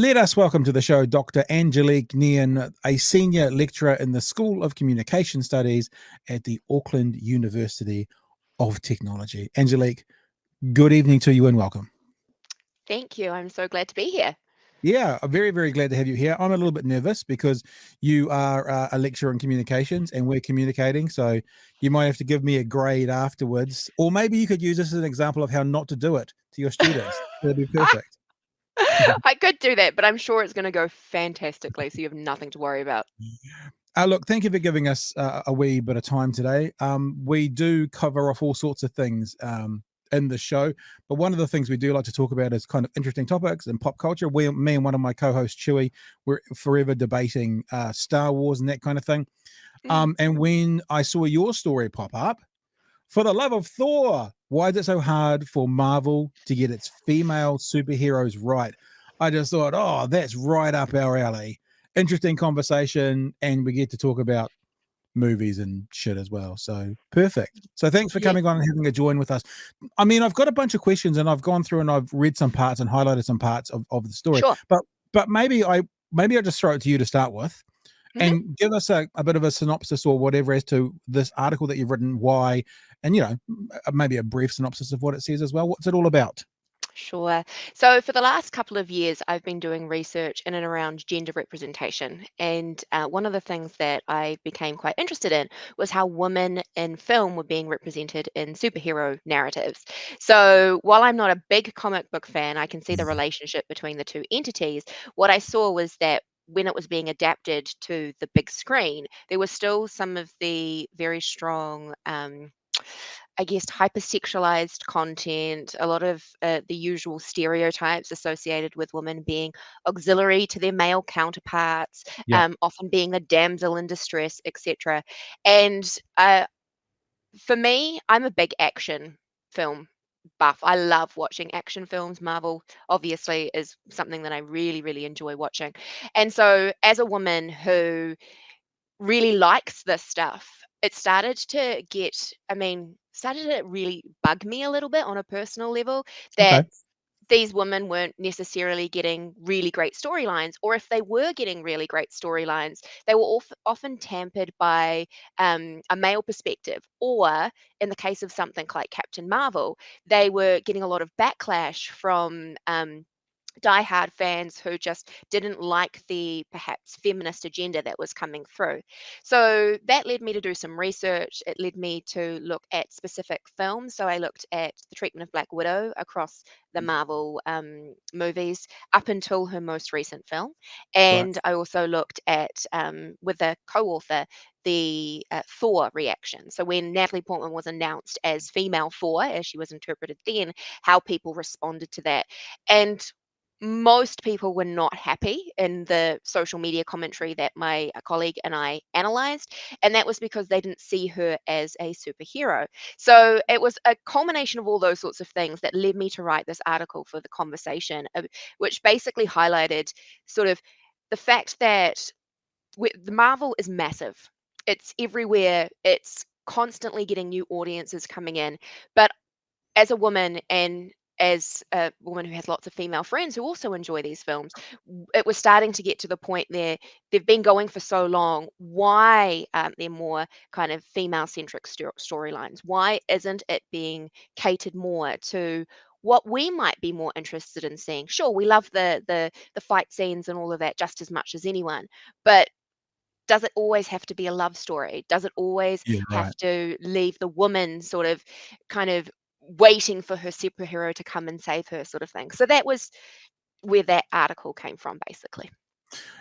Let us welcome to the show Dr. Angelique Nairn, a senior lecturer in the School of Communication Studies at the Auckland University of Technology. Angelique, good evening to you and welcome. Thank you. I'm so glad to be here. Yeah, I'm very, very glad to have you here. I'm a little bit nervous because you are a lecturer in communications and we're communicating. So you might have to give me a grade afterwards. Or maybe you could use this as an example of how not to do it to your students. That'd be perfect. I could do that, but I'm sure it's going to go fantastically, so you have nothing to worry about. Look, thank you for giving us a wee bit of time today. We do cover off all sorts of things in the show, but one of the things we do like to talk about is kind of interesting topics in pop culture. Me and one of my co-hosts, Chewy, we're forever debating Star Wars and that kind of thing. Mm. And when I saw your story pop up, for the love of Thor, why is it so hard for Marvel to get its female superheroes right? I just thought, oh, that's right up our alley. Interesting conversation, and we get to talk about movies and shit as well. So perfect. So thanks for Yeah, coming on and having a join with us. I mean, I've got a bunch of questions, and I've gone through and I've read some parts and highlighted some parts of the story. sure. But maybe I just throw it to you to start with Mhm. and give us a bit of a synopsis or whatever as to this article that you've written, why, and maybe a brief synopsis of what it says as well. What's it all about? Sure. So, for the last couple of years, I've been doing research in and around gender representation. And one of the things that I became quite interested in was how women in film were being represented in superhero narratives. So, while I'm not a big comic book fan, I can see the relationship between the two entities. What I saw was that when it was being adapted to the big screen, there was still some of the very strong. I guess, hypersexualized content, a lot of the usual stereotypes associated with women being auxiliary to their male counterparts, Yeah. often being the damsel in distress, etc. And for me, I'm a big action film buff. I love watching action films. Marvel obviously is something that I really, really enjoy watching. And so, as a woman who really likes this stuff, it started to started to really bug me a little bit on a personal level Okay. that these women weren't necessarily getting really great storylines, or if they were getting really great storylines, they were often tampered by a male perspective, or in the case of something like Captain Marvel, they were getting a lot of backlash from diehard fans who just didn't like the perhaps feminist agenda that was coming through. So that led me to do some research. It led me to look at specific films. So I looked at the treatment of Black Widow across the Marvel movies up until her most recent film. Right. And I also looked at, with a co author, the Thor reaction. So when Natalie Portman was announced as female Thor, as she was interpreted then, how people responded to that. And most people were not happy in the social media commentary that my colleague and I analyzed, and that was because they didn't see her as a superhero. So it was a culmination of all those sorts of things that led me to write this article for the conversation, which basically highlighted sort of the fact that the Marvel is massive. It's everywhere. It's constantly getting new audiences coming in, but as a woman and as a woman who has lots of female friends who also enjoy these films, it was starting to get to the point there. They've been going for so long. Why aren't there more kind of female-centric storylines? Why isn't it being catered more to what we might be more interested in seeing? Sure, we love the fight scenes and all of that just as much as anyone, but does it always have to be a love story? Does it always Yeah. have Right. to leave the woman sort of kind of waiting for her superhero to come and save her sort of thing? So that was where that article came from, basically.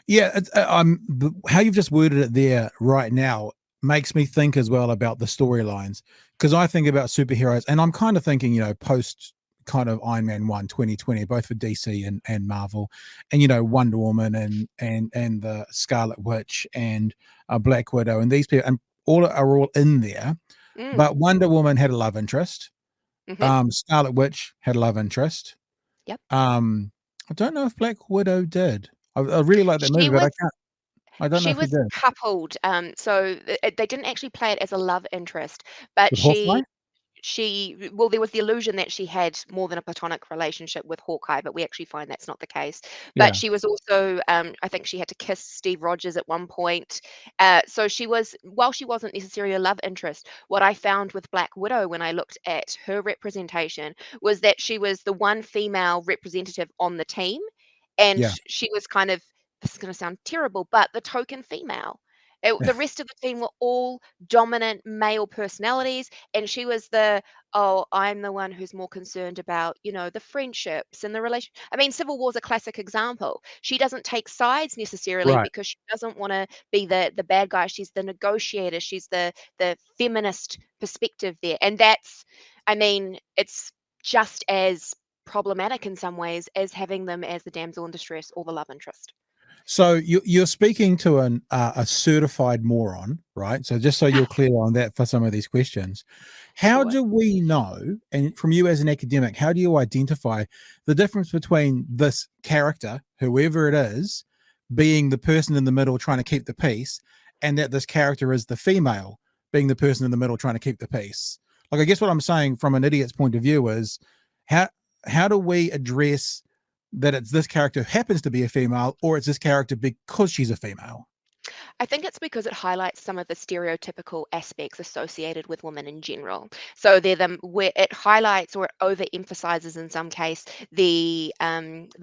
Yeah. How you've just worded it there right now makes me think as well about the storylines, because I think about superheroes and I'm kind of thinking, post kind of Iron Man 1 2020, both for DC and Marvel, and Wonder Woman and the Scarlet Witch and Black Widow and these people and all in there. Mm, But Wonder Woman had a love interest. mhm, Scarlet Witch had a love interest. yep. Um, I don't know if Black Widow did. I really like that She movie, but was I don't know she if he was did. coupled, so they didn't actually play it as a love interest, but With Hawkeye? there was the illusion that she had more than a platonic relationship with Hawkeye, but we actually find that's not the case. But Yeah. she was also, I think she had to kiss Steve Rogers at one point. So she was, while she wasn't necessarily a love interest, what I found with Black Widow when I looked at her representation was that she was the one female representative on the team, and Yeah. she was kind of, this is going to sound terrible, but the token female. The rest of the team were all dominant male personalities, and she was the, oh, I'm the one who's more concerned about, the friendships and the relation. I mean, Civil War's a classic example. She doesn't take sides necessarily Right. because she doesn't want to be the bad guy. She's the negotiator. She's the feminist perspective there, and that's, I mean, it's just as problematic in some ways as having them as the damsel in distress or the love interest. So you're speaking to a certified moron, right? So just so you're clear on that for some of these questions, how Sure. do we know, and from you as an academic, how do you identify the difference between this character, whoever it is, being the person in the middle trying to keep the peace, and that this character is the female being the person in the middle trying to keep the peace? Like, I guess what I'm saying from an idiot's point of view is how how do we address that it's this character who happens to be a female, or it's this character because she's a female? I think it's because it highlights some of the stereotypical aspects associated with women in general. So they're the where it highlights or it overemphasizes in some case the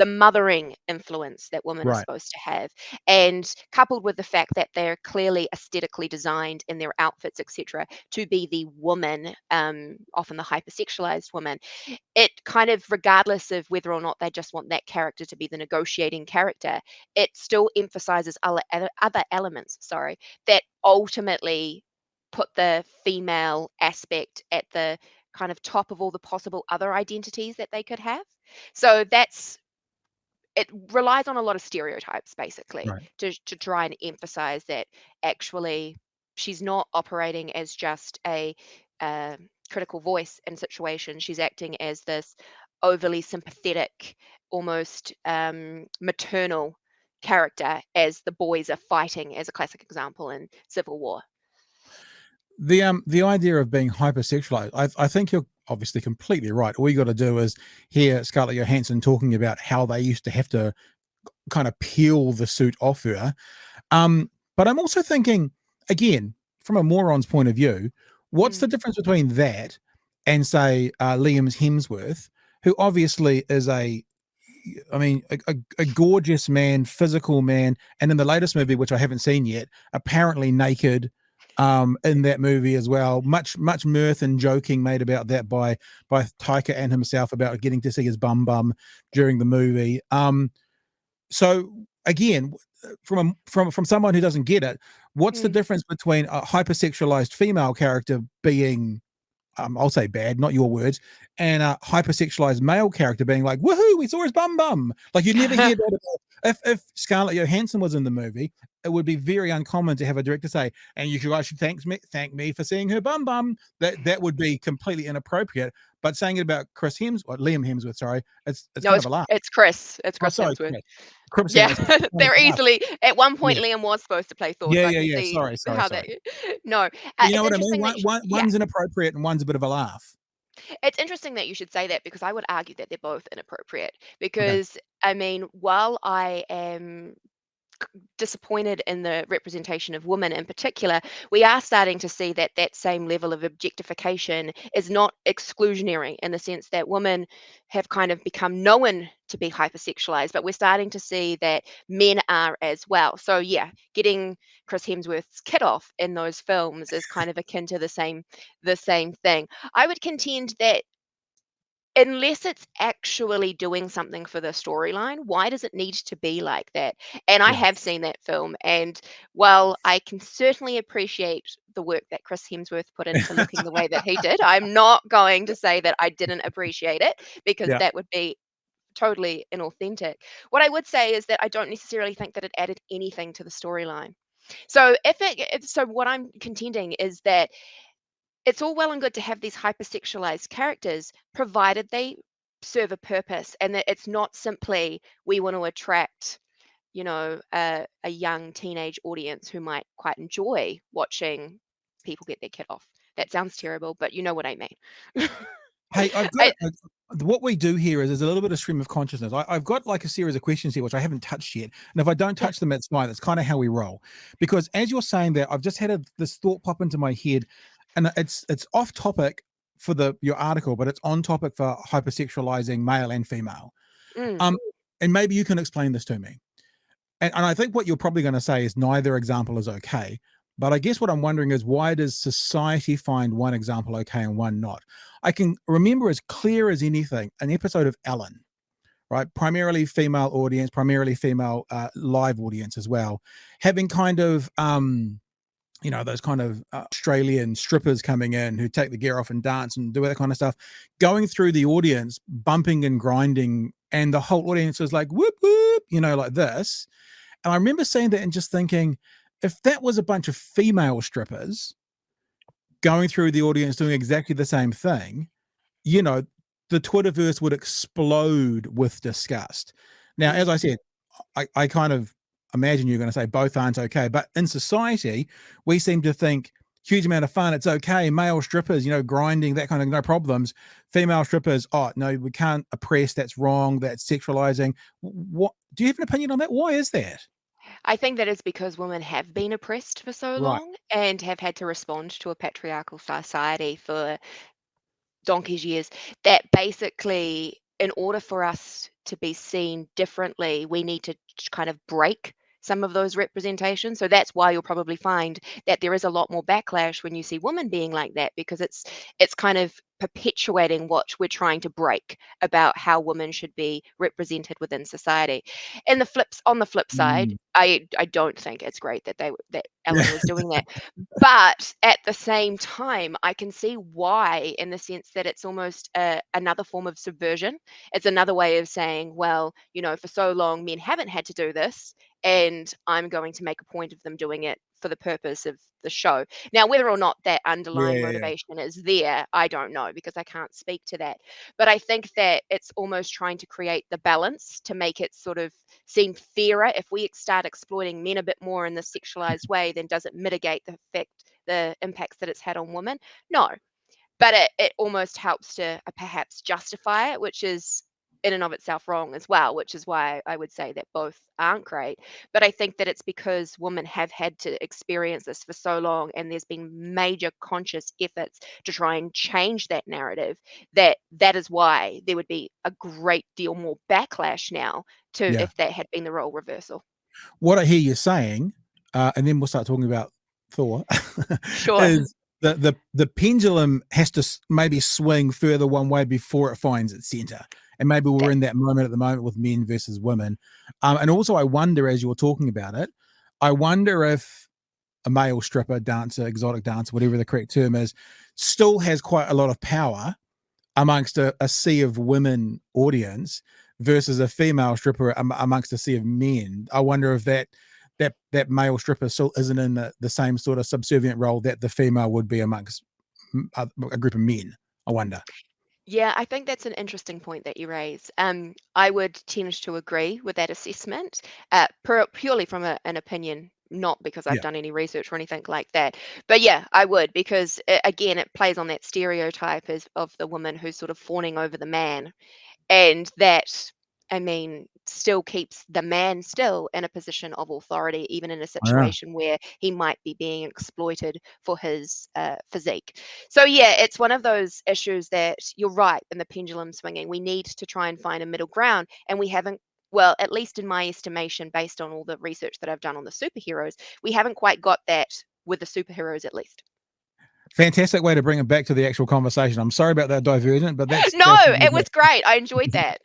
mothering influence that women are Right. supposed to have, and coupled with the fact that they're clearly aesthetically designed in their outfits, etc., to be the woman, often the hypersexualized woman. It kind of, regardless of whether or not they just want that character to be the negotiating character, it still emphasizes other elements, sorry, that ultimately put the female aspect at the kind of top of all the possible other identities that they could have. So it relies on a lot of stereotypes basically Right. to try and emphasize that actually she's not operating as just a uh, critical voice in situations. She's acting as this overly sympathetic, almost maternal character as the boys are fighting, as a classic example in Civil War. The idea of being hypersexualized, I think you're obviously completely right. All you got to do is hear Scarlett Johansson talking about how they used to have to kind of peel the suit off her. But I'm also thinking, again, from a moron's point of view, what's the Mm. difference between that and say Liam's Hemsworth, who obviously is I mean, a gorgeous man, physical man, and in the latest movie, which I haven't seen yet, apparently naked, in that movie as well. Much mirth and joking made about that by Taika and himself about getting to see his bum during the movie. So again, from someone who doesn't get it, what's the Mm. difference between a hypersexualized female character being, I'll say bad, not your words, and a hypersexualized male character being like, "Woohoo, we saw his bum." Like, you'd never hear that about, if Scarlett Johansson was in the movie, it would be very uncommon to have a director say, "And you guys should thank me for seeing her bum." That would be completely inappropriate. But saying it about Liam Hemsworth, sorry, it's No, kind of it's a laugh. it's Chris. It's Oh, Chris sorry, Hemsworth. Chris. Chris Yeah, Hemsworth. It's kind of they're a laugh. easily, at one point Yeah, Liam was supposed to play Thor, so yeah, I yeah, can yeah. see Sorry, how that sorry. no, But you know it's what I mean? interesting that you yeah, One's inappropriate and one's a bit of a laugh. it's interesting that you should say that because I would argue that they're both inappropriate Okay. because, I mean, while I am disappointed in the representation of women in particular, we are starting to see that that same level of objectification is not exclusionary in the sense that women have kind of become known to be hypersexualized, but we're starting to see that men are as well. So yeah, getting Chris Hemsworth's kid off in those films is kind of akin to the same thing. I would contend that unless it's actually doing something for the storyline, why does it need to be like that? And I Yeah. have seen that film, and while I can certainly appreciate the work that Chris Hemsworth put into looking the way that he did, I'm not going to say that I didn't appreciate it because Yeah. that would be totally inauthentic. What I would say is that I don't necessarily think that it added anything to the storyline. So so what I'm contending is that it's all well and good to have these hypersexualized characters, provided they serve a purpose and that it's not simply we want to attract, a young teenage audience who might quite enjoy watching people get their kid off. That sounds terrible, but you know what I mean. Hey, I've I, got what we do here is there's a little bit of stream of consciousness. I've got like a series of questions here which I haven't touched yet, and if I don't touch them, it's fine. That's kind of how we roll. Because as you're saying that, I've just had this thought pop into my head, and it's off topic for your article, but it's on topic for hypersexualizing male and female. mm, And maybe you can explain this to me. And I think what you're probably going to say is neither example is okay. But I guess what I'm wondering is, why does society find one example okay and one not? I can remember as clear as anything an episode of Ellen, right? Primarily female audience, primarily female live audience as well, having kind of, those kind of Australian strippers coming in who take the gear off and dance and do that kind of stuff, going through the audience, bumping and grinding, and the whole audience is like, whoop, whoop, like this. And I remember seeing that and just thinking, if that was a bunch of female strippers going through the audience doing exactly the same thing, the Twitterverse would explode with disgust. Now, as I said, I kind of imagine you're going to say both aren't okay, but in society, we seem to think huge amount of fun, it's okay. Male strippers, grinding, that kind of, no problems. Female strippers, oh no, we can't oppress, that's wrong, that's sexualizing. What do you have an opinion on that? Why is that? I think that is because women have been oppressed for so Right. long and have had to respond to a patriarchal society for donkey's years, that basically, in order for us to be seen differently, we need to kind of break some of those representations. So that's why you'll probably find that there is a lot more backlash when you see women being like that, because it's kind of perpetuating what we're trying to break about how women should be represented within society. And on the flip side, Mm. I don't think it's great that Ellen was doing that. But at the same time, I can see why, in the sense that it's almost another form of subversion. It's another way of saying, well, for so long, men haven't had to do this, and I'm going to make a point of them doing it for the purpose of the show. Now, whether or not that underlying Yeah. motivation is there, I don't know, because I can't speak to that. But I think that it's almost trying to create the balance to make it sort of seem fairer. If we start exploiting men a bit more in this sexualized way, then does it mitigate the impacts that it's had on women? No, but it almost helps to perhaps justify it, which is in and of itself wrong as well, which is why I would say that both aren't great. But I think that it's because women have had to experience this for so long, and there's been major conscious efforts to try and change that narrative, that is why there would be a great deal more backlash now to Yeah. if that had been the role reversal. What I hear you saying, and then we'll start talking about Thor, Sure. is the pendulum has to maybe swing further one way before it finds its center. And maybe we're That, in that moment at the moment with men versus women. And also, I wonder, as you were talking about it, I wonder if a male stripper, dancer, exotic dancer, whatever the correct term is, still has quite a lot of power amongst a sea of women audience versus a female stripper amongst a sea of men. I wonder if that male stripper still isn't in the same sort of subservient role that the female would be amongst a group of men. I wonder. yeah, I think that's an interesting point that you raise. I would tend to agree with that assessment, purely from an opinion, not because I've Yeah. done any research or anything like that. But yeah, I would, because again, it plays on that stereotype of the woman who's sort of fawning over the man, and that, I mean, still keeps the man still in a position of authority, even in a Yeah. situation where he might be being exploited for his physique. So yeah, it's one of those issues that you're right in the pendulum swinging. We need to try and find a middle ground, and we haven't. Well, at least in my estimation, based on all the research that I've done on the superheroes, we haven't quite got that with the superheroes, at least. Fantastic way to bring it back to the actual conversation. I'm sorry about that divergent, but No, that's it was great. I enjoyed that.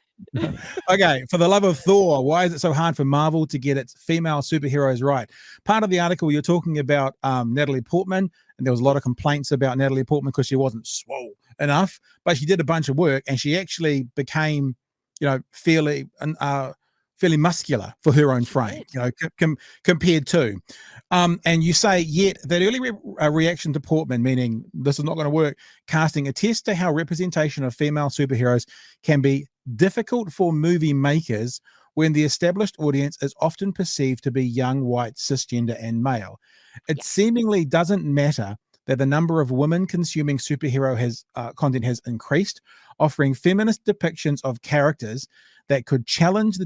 okay. For the love of Thor, why is it so hard for Marvel to get its female superheroes right? Part of the article you're talking about Natalie Portman, and there was a lot of complaints about Natalie Portman because she wasn't swole enough, but she did a bunch of work and she actually became, fairly fairly muscular for her own She frame, did. compared to. And you say, yet that early reaction to Portman, meaning this is not going to work, casting attests to how representation of female superheroes can be difficult for movie makers when the established audience is often perceived to be young, white, cisgender, and male. It Yeah. seemingly doesn't matter that the number of women consuming superhero content has increased, offering feminist depictions of characters that could challenge the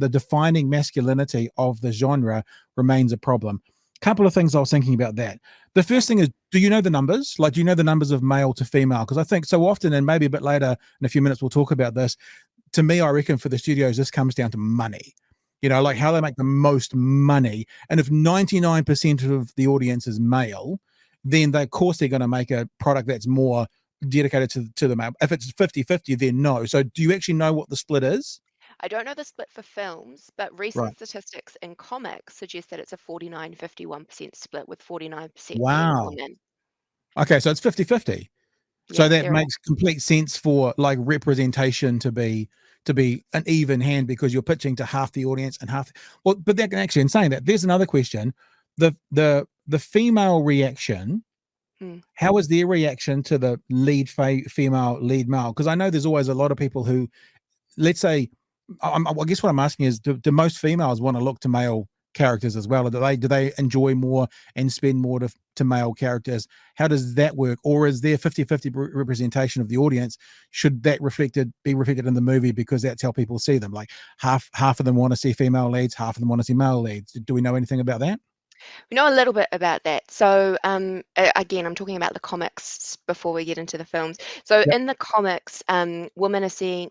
defining masculinity of the genre remains a problem. Couple of things I was thinking about that. The first thing is, do you know the numbers? Like, do you know the numbers of male to female? Because I think so often, and maybe a bit later in a few minutes, we'll talk about this. To me, I reckon for the studios, this comes down to money. Like how they make the most money. And if 99% of the audience is male, then of course they're going to make a product that's more dedicated to the male. If it's 50-50, then no. So do you actually know what the split is? I don't know the split for films, but recent Right. statistics in comics suggest that it's a 49-51% split, with 49% being Wow. women. Okay, so it's 50-50. So Yeah, that there are. makes complete sense for like representation to be an even hand, because you're pitching to half the audience and half. Well, but that can actually, in saying that, there's another question. The female reaction, Mm. how is their reaction to the female lead male? Because I know there's always a lot of people who, let's say, I guess what I'm asking is, do most females want to look to male characters as well? Or do they enjoy more and spend more to male characters? How does that work? Or is there 50-50 representation of the audience? Should that be reflected in the movie, because that's how people see them? Like half of them want to see female leads, half of them want to see male leads. Do we know anything about that? We know a little bit about that. So, again, I'm talking about the comics before we get into the films. So, Yep. in the comics, women are seeing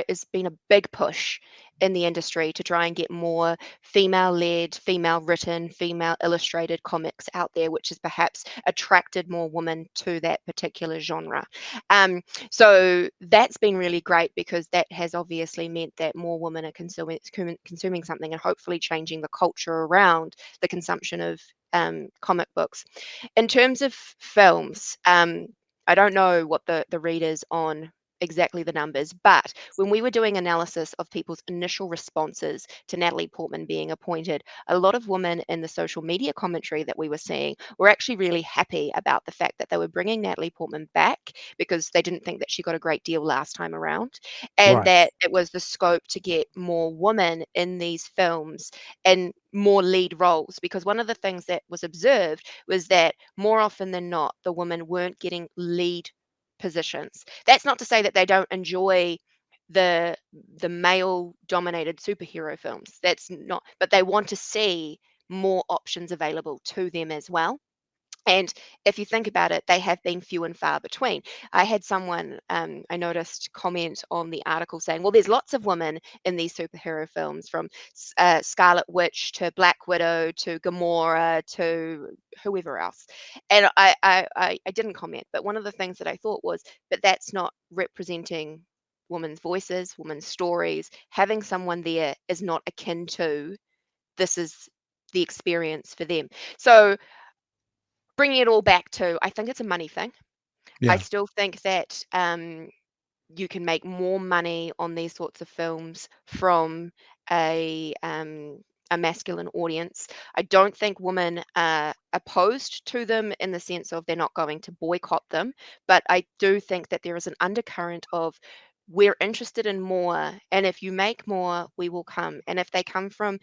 has been a big push in the industry to try and get more female-led, female-written, female-illustrated comics out there, which has perhaps attracted more women to that particular genre. Um, so that's been really great, because that has obviously meant that more women are consuming something, and hopefully changing the culture around the consumption of comic books. In terms of films, I don't know what the read is on exactly the numbers, but when we were doing analysis of people's initial responses to Natalie Portman being appointed, a lot of women in the social media commentary that we were seeing were actually really happy about the fact that they were bringing Natalie Portman back, because they didn't think that she got a great deal last time around, and Right. that it was the scope to get more women in these films and more lead roles. Because one of the things that was observed was that more often than not, the women weren't getting lead positions. That's not to say that they don't enjoy the the male dominated superhero films. That's not, but they want to see more options available to them as well. And if you think about it, they have been few and far between. I had someone, I noticed, comment on the article saying, well, there's lots of women in these superhero films, from Scarlet Witch to Black Widow to Gamora to whoever else. And I didn't comment, but one of the things that I thought was, but that's not representing women's voices, women's stories. Having someone there is not akin to, this is the experience for them. So, bringing it all back to, I think it's a money thing. I Yeah. still think that you can make more money on these sorts of films from a um, a masculine audience. I don't think women are opposed to them in the sense of they're not going to boycott them, but I do think that there is an undercurrent of, we're interested in more, and if you make more, we will come. And if they come from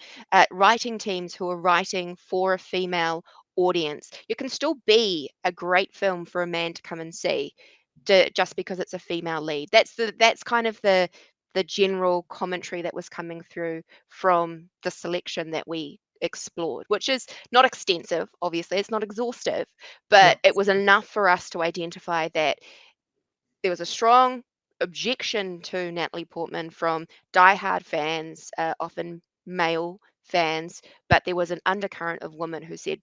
writing teams who are writing for a female audience, you can still be a great film for a man to come and see, just because it's a female lead. That's kind of the general commentary that was coming through from the selection that we explored, which is not extensive, obviously, it's not exhaustive, but Yep. it was enough for us to identify that there was a strong objection to Natalie Portman from diehard fans, often male fans, but there was an undercurrent of women who said,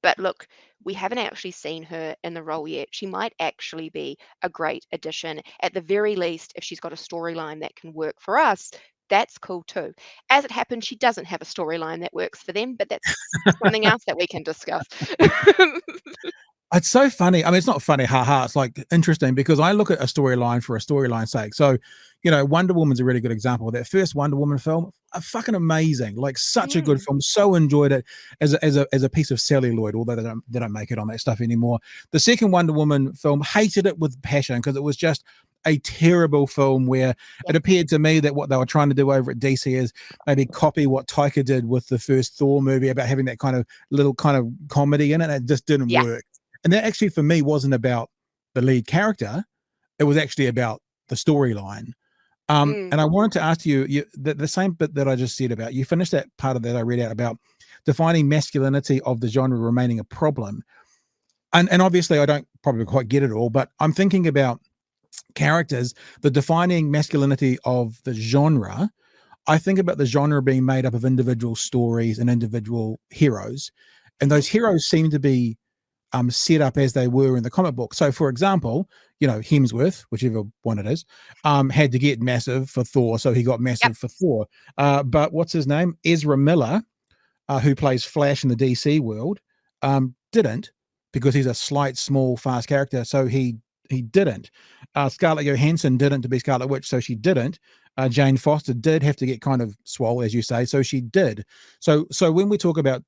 but look, we haven't actually seen her in the role yet. She might actually be a great addition. At the very least, if she's got a storyline that can work for us, that's cool too. As it happens, she doesn't have a storyline that works for them, but that's something else that we can discuss. It's so funny. I mean, it's not funny, haha. It's like interesting, because I look at a storyline for a storyline's sake. So, Wonder Woman's a really good example. That first Wonder Woman film, fucking amazing. Like such a good Mm, film. So enjoyed it as a piece of celluloid, although they don't make it on that stuff anymore. The second Wonder Woman film, hated it with passion, because it was just a terrible film where yeah, it appeared to me that what they were trying to do over at DC is maybe copy what Taika did with the first Thor movie, about having that kind of little kind of comedy in it. It just didn't yeah, work. And that actually for me wasn't about the lead character, it was actually about the storyline. Mm, And I wanted to ask you, the same bit that I just said about, you finished that part of that I read out about defining masculinity of the genre remaining a problem. And obviously I don't probably quite get it all, but I'm thinking about characters, the defining masculinity of the genre. I think about the genre being made up of individual stories and individual heroes. And mhm. those heroes seem to be set up as they were in the comic book. So, for example, Hemsworth, whichever one it is, had to get massive for Thor, so he got Yep. massive for Thor. But what's his name? Ezra Miller, who plays Flash in the DC world, didn't, because he's a slight, small, fast character. So he didn't. Scarlett Johansson didn't to be Scarlet Witch, so she didn't. Jane Foster did have to get kind of swole, as you say, so she did. So when we talk about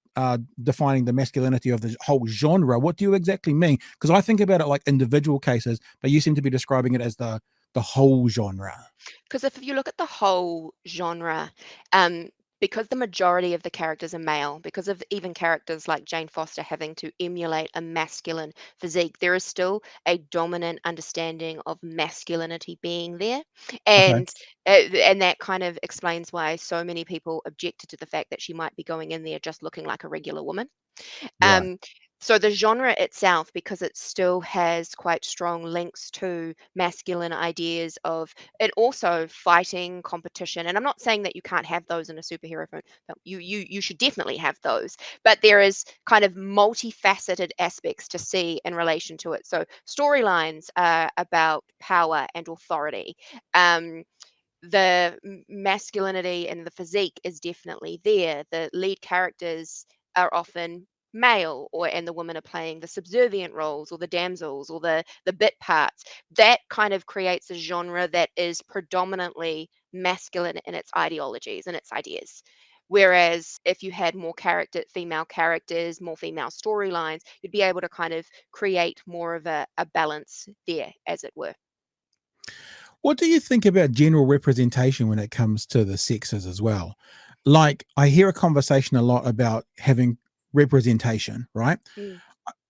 defining the masculinity of the whole genre, what do you exactly mean? Because I think about it like individual cases, but you seem to be describing it as the whole genre. Because if you look at the whole genre, um, because the majority of the characters are male, because of even characters like Jane Foster having to emulate a masculine physique, there is still a dominant understanding of masculinity being there, Okay. and and that kind of explains why so many people objected to the fact that she might be going in there just looking like a regular woman. Right. Um, so the genre itself, because it still has quite strong links to masculine ideas of and also fighting competition. And I'm not saying that you can't have those in a superhero film. You should definitely have those, but there is kind of multifaceted aspects to see in relation to it. So storylines are about power and authority. Um, the masculinity and the physique is definitely there. The lead characters are often male, or and the women are playing the subservient roles or the damsels or the bit parts. That kind of creates a genre that is predominantly masculine in its ideologies and its ideas. Whereas if you had more female characters, more female storylines, you'd be able to kind of create more of a balance there, as it were. What do you think about general representation when it comes to the sexes as well? Like, I hear a conversation a lot about having representation, right? Mm,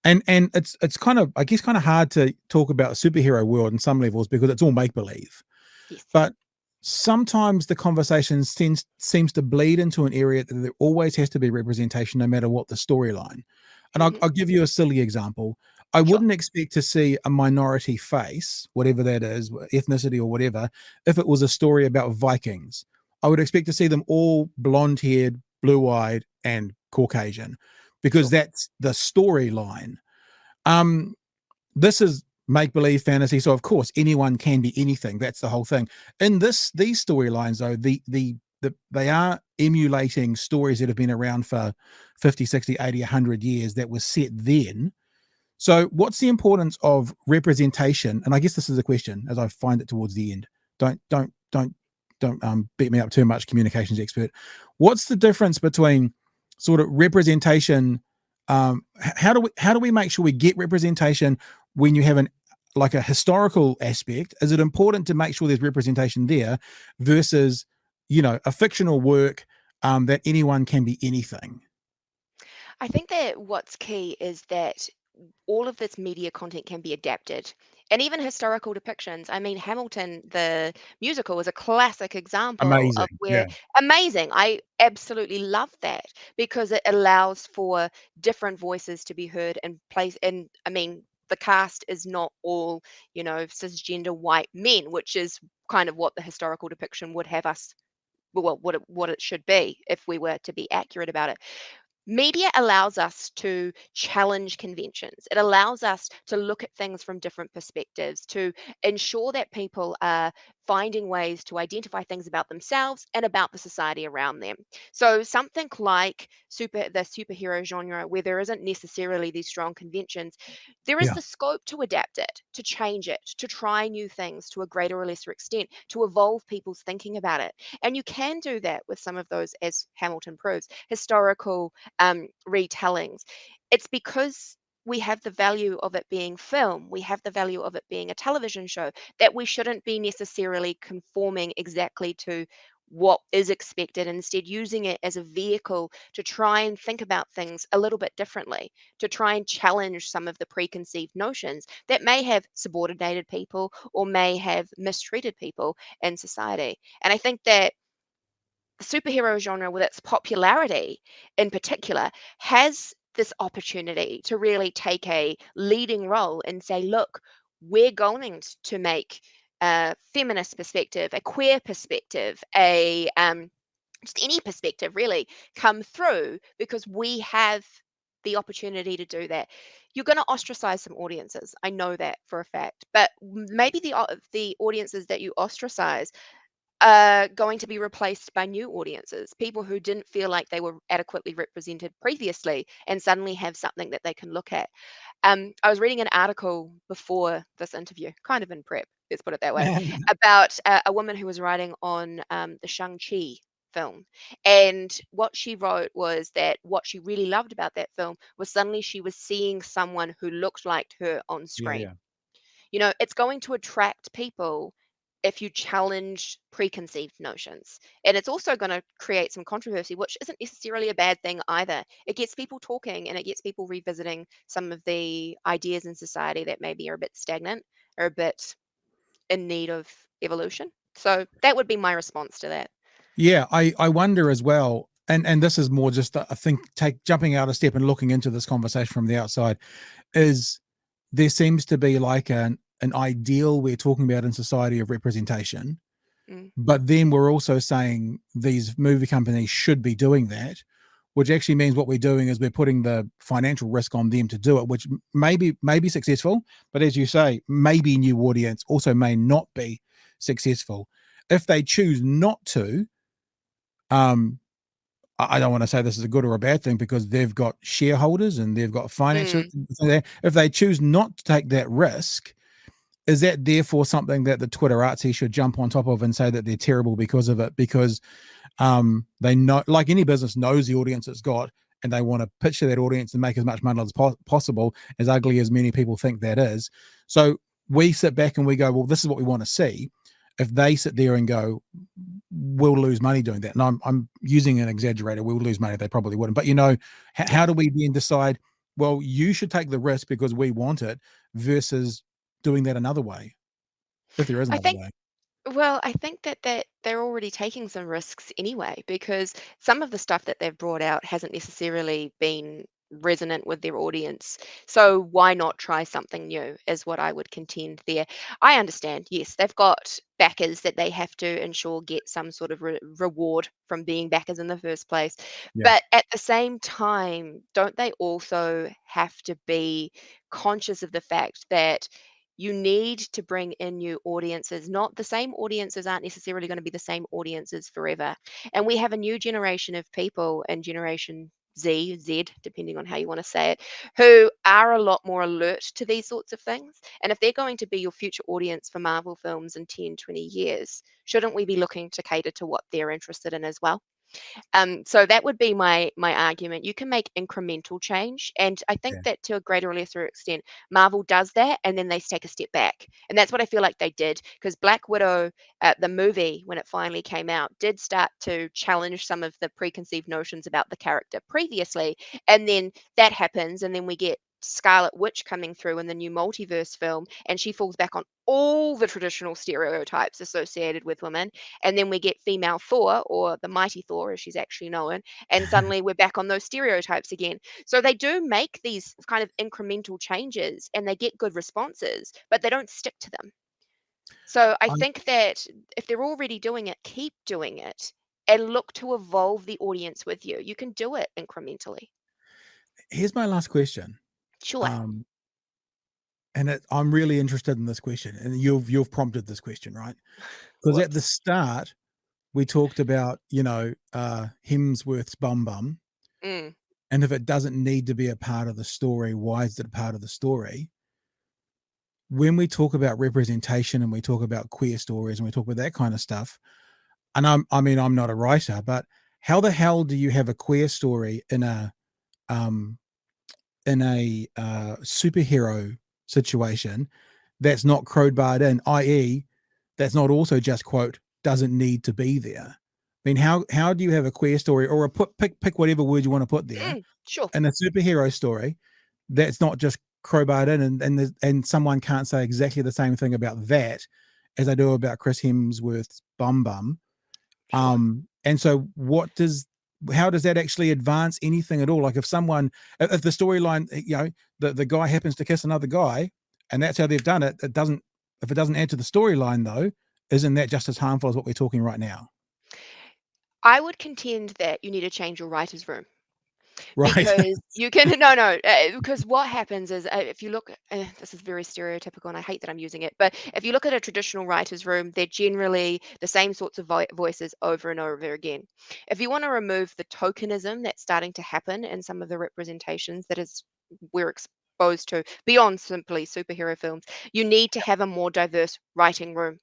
And it's kind of, I guess, kind of hard to talk about a superhero world in some levels because it's all make believe. yes. But sometimes the conversation seems to bleed into an area that there always has to be representation no matter what the storyline. And I'll, Hmm. I'll give you a silly example. I Sure. wouldn't expect to see a minority face, whatever that is, ethnicity or whatever, if it was a story about Vikings. I would expect to see them all blonde haired, blue eyed, and Caucasian because Sure. that's the storyline. Um, this is make believe fantasy, so of course anyone can be anything. That's the whole thing. In these storylines, though, they are emulating stories that have been around for 50, 60, 80, 100 years that were set then. So, what's the importance of representation? And I guess this is a question as I find it towards the end. Don't beat me up too much, communications expert. What's the difference between sort of representation? How do we make sure we get representation when you have an like a historical aspect? Is it important to make sure there's representation there versus a fictional work that anyone can be anything? I think that what's key is that all of this media content can be adapted. And even historical depictions. I mean, Hamilton, the musical, is a classic example of Amazing. where Yeah. amazing. I absolutely love that because it allows for different voices to be heard and place. And I mean, the cast is not all, cisgender white men, which is kind of what the historical depiction would have us, well, what it should be if we were to be accurate about it. Media allows us to challenge conventions. It allows us to look at things from different perspectives, to ensure that people are finding ways to identify things about themselves and about the society around them. So something like the superhero genre, where there isn't necessarily these strong conventions, there is Yeah. the scope to adapt it, to change it, to try new things to a greater or lesser extent, to evolve people's thinking about it. And you can do that with some of those, as Hamilton proves, historical retellings. It's because we have the value of it being film, we have the value of it being a television show, that we shouldn't be necessarily conforming exactly to what is expected, instead using it as a vehicle to try and think about things a little bit differently, to try and challenge some of the preconceived notions that may have subordinated people or may have mistreated people in society. And I think that the superhero genre, with its popularity in particular, has this opportunity to really take a leading role and say, look, we're going to make a feminist perspective, a queer perspective, a just any perspective really come through, because we have the opportunity to do that. You're going to ostracize some audiences. I know that for a fact, but maybe the audiences that you ostracize going to be replaced by new audiences, people who didn't feel like they were adequately represented previously and suddenly have something that they can look at. I was reading an article before this interview, kind of in prep, let's put it that way, about a woman who was writing on the Shang-Chi film. And what she wrote was that what she really loved about that film was suddenly she was seeing someone who looked like her on Yeah, screen. yeah. It's going to attract people if you challenge preconceived notions. And it's also going to create some controversy, which isn't necessarily a bad thing either. It gets people talking and it gets people revisiting some of the ideas in society that maybe are a bit stagnant or a bit in need of evolution. So that would be my response to that. Yeah, I wonder as well, and this is more just I think jumping out a step and looking into this conversation from the outside, is there seems to be like an ideal we're talking about in society of representation, Mm, but then we're also saying these movie companies should be doing that, which actually means what we're doing is we're putting the financial risk on them to do it, which may be successful, but as you say, maybe new audience also may not be successful. If they choose not to, um, I don't want to say this is a good or a bad thing because they've got shareholders and they've got financial. mm, If they choose not to take that risk, is that therefore something that the Twitterati should jump on top of and say that they're terrible because of it? Because they know, like any business knows the audience it's got, and they want to pitch to that audience and make as much money as possible, as ugly as many people think that is. So we sit back and we go, well, this is what we want to see. If they sit there and go, we'll lose money doing that, and I'm using an exaggerator, we'll lose money, they probably wouldn't. But yeah. how do we then decide, well, you should take the risk because we want it, versus doing that another way, if there is I another think way? Well, I think that they're already taking some risks anyway, because some of the stuff that they've brought out hasn't necessarily been resonant with their audience. So why not try something new, is what I would contend there. I understand, yes, they've got backers that they have to ensure get some sort of reward from being backers in the first place. Yeah. But at the same time, don't they also have to be conscious of the fact that you need to bring in new audiences? Not the same audiences aren't necessarily going to be the same audiences forever. And we have a new generation of people, and Generation Z, depending on how you want to say it, who are a lot more alert to these sorts of things. And if they're going to be your future audience for Marvel films in 10, 20 years, shouldn't we be looking to cater to what they're interested in as well? So that would be my argument. You can make incremental change, and I think Yeah. that to a greater or lesser extent, Marvel does that, and then they take a step back, and that's what I feel like they did. Because Black Widow, the movie, when it finally came out, did start to challenge some of the preconceived notions about the character previously, and then that happens, and then we get Scarlet Witch coming through in the new multiverse film, and she falls back on all the traditional stereotypes associated with women, and then we get female Thor, or the mighty Thor as she's actually known, and suddenly we're back on those stereotypes again. So they do make these kind of incremental changes and they get good responses, but they don't stick to them. So I I, think that if they're already doing it, keep doing it and look to evolve the audience with you. You can do it incrementally. Here's my last question. Sure. Um, I'm really interested in this question, and you've prompted this question, right? Because at the Whoops. start we talked about Hemsworth's bum bum, Mm, and if it doesn't need to be a part of the story, why is it a part of the story? When we talk about representation and we talk about queer stories and we talk about that kind of stuff, and I mean I'm not a writer, but how the hell do you have a queer story um, in a superhero situation that's not crowbarred in, i.e., that's not also just quote doesn't need to be there? mean, how do you have a queer story or pick whatever word you want to put there Sure. in a superhero story that's not just crowbarred in, and someone can't say exactly the same thing about that as I do about Chris Hemsworth's Bum Bum. Sure. And so how does that actually advance anything at all? Like if the storyline, the guy happens to kiss another guy and that's how they've done it, if it doesn't add to the storyline though, isn't that just as harmful as what we're talking right now? I would contend that you need to change your writer's room. Right. Because you can no, because what happens is, if you look, this is very stereotypical, and I hate that I'm using it, but if you look at a traditional writer's room, they're generally the same sorts of voices over and over again. If you want to remove the tokenism that's starting to happen in some of the representations that is we're exposed to beyond simply superhero films, you need to have a more diverse writing room.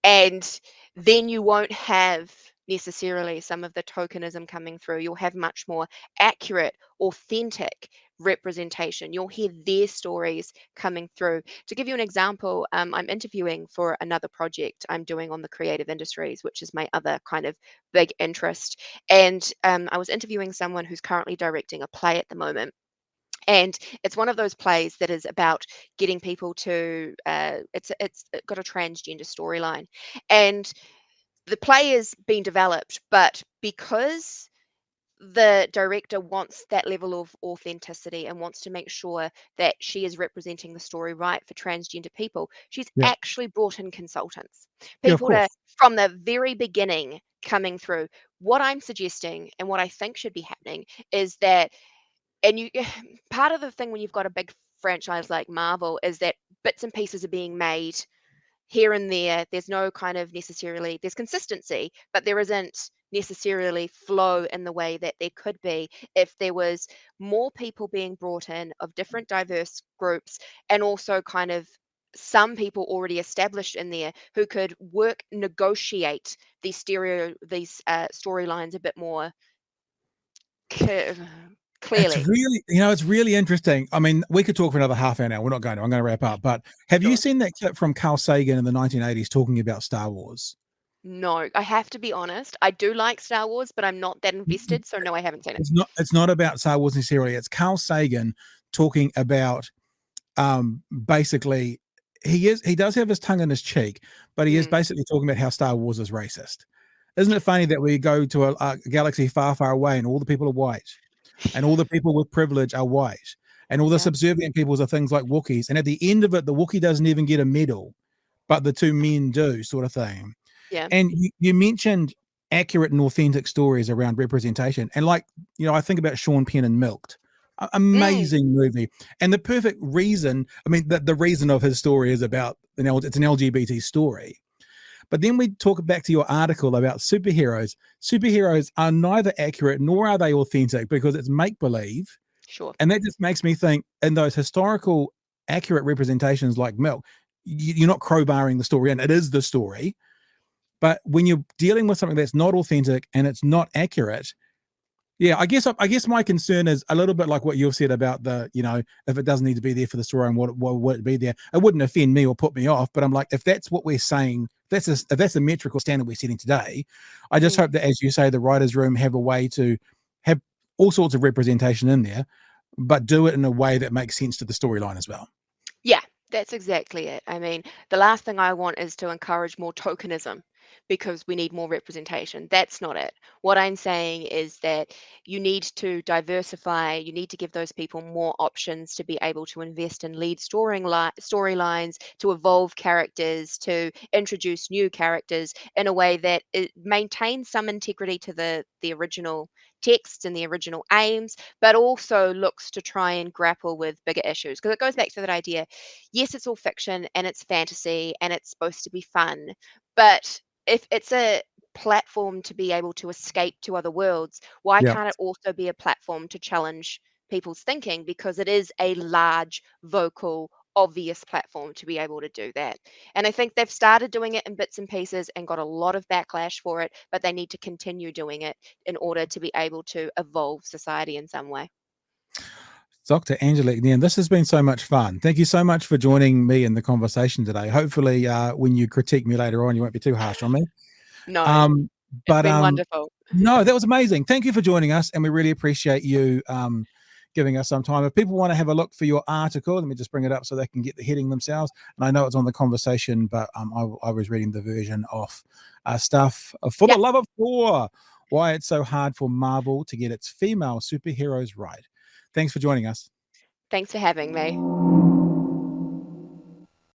And then you won't have necessarily some of the tokenism coming through. You'll have much more accurate, authentic representation. You'll hear their stories coming through. To give you an example, I'm interviewing for another project I'm doing on the creative industries, which is my other kind of big interest. And I was interviewing someone who's currently directing a play at the moment. And it's one of those plays that is about getting people to it's got a transgender storyline, and the play is being developed, but because the director wants that level of authenticity and wants to make sure that she is representing the story right for transgender people, she's Yeah. actually brought in consultants, Yeah, of people to course. from the very beginning coming through. What I'm suggesting and what I think should be happening is that, and you part of the thing when you've got a big franchise like Marvel is that bits and pieces are being made here and there. There's no kind of necessarily, there's consistency, but there isn't necessarily flow in the way that there could be if there was more people being brought in of different diverse groups, and also kind of some people already established in there who could negotiate these storylines a bit more c- It's clearly. really, it's really interesting. I mean, we could talk for another half an hour. We're not going to. I'm going to wrap up. But have you Sure. seen that clip from Carl Sagan in the 1980s talking about Star Wars? No, I have to be honest. I do like Star Wars, but I'm not that invested, so no, I haven't seen it. It's not about Star Wars necessarily. It's Carl Sagan talking about basically he does have his tongue in his cheek, but he is Mm, basically talking about how Star Wars is racist. Isn't it funny that we go to a galaxy far, far away and all the people are white, and all the people with privilege are white, and all the yeah, subservient peoples are things like Wookiees, and at the end of it, the Wookiee doesn't even get a medal, but the two men do, sort of thing. yeah. And you mentioned accurate and authentic stories around representation. And like, I think about Sean Penn and Milked. Mm, Amazing movie. And the perfect reason, I mean, the reason of his story is about, it's an LGBT story. But then we talk back to your article about superheroes. Superheroes are neither accurate nor are they authentic because it's make believe. sure. And that just makes me think in those historical accurate representations like Milk, you're not crowbarring the story in. It is the story. But when you're dealing with something that's not authentic and it's not accurate, yeah, I guess my concern is a little bit like what you've said about if it doesn't need to be there for the story and what would it be there? It wouldn't offend me or put me off, but I'm like, if that's what we're saying, if that's the metrical standard we're setting today, I just Mm. hope that, as you say, the writers' room have a way to have all sorts of representation in there, but do it in a way that makes sense to the storyline as well. Yeah, that's exactly it. I mean, the last thing I want is to encourage more tokenism because we need more representation. That's not it. What I'm saying is that you need to diversify, you need to give those people more options to be able to invest in lead storylines, to evolve characters, to introduce new characters in a way that it maintains some integrity to the original text and the original aims, but also looks to try and grapple with bigger issues. Because it goes back to that idea, yes, it's all fiction and it's fantasy and it's supposed to be fun, but if it's a platform to be able to escape to other worlds, why Yeah. can't it also be a platform to challenge people's thinking? Because it is a large, vocal, obvious platform to be able to do that. And I think they've started doing it in bits and pieces and got a lot of backlash for it, but they need to continue doing it in order to be able to evolve society in some way. Dr. Angelique Nairn, this has been so much fun. Thank you so much for joining me in the conversation today. Hopefully, when you critique me later on, you won't be too harsh on me. No. It's But been wonderful. no, that was amazing. Thank you for joining us, and we really appreciate you giving us some time. If people want to have a look for your article, let me just bring it up so they can get the heading themselves. And I know it's on the conversation, but I was reading the version of stuff for Yeah. the love of Thor. Why it's so hard for Marvel to get its female superheroes right. Thanks for joining us. Thanks for having me.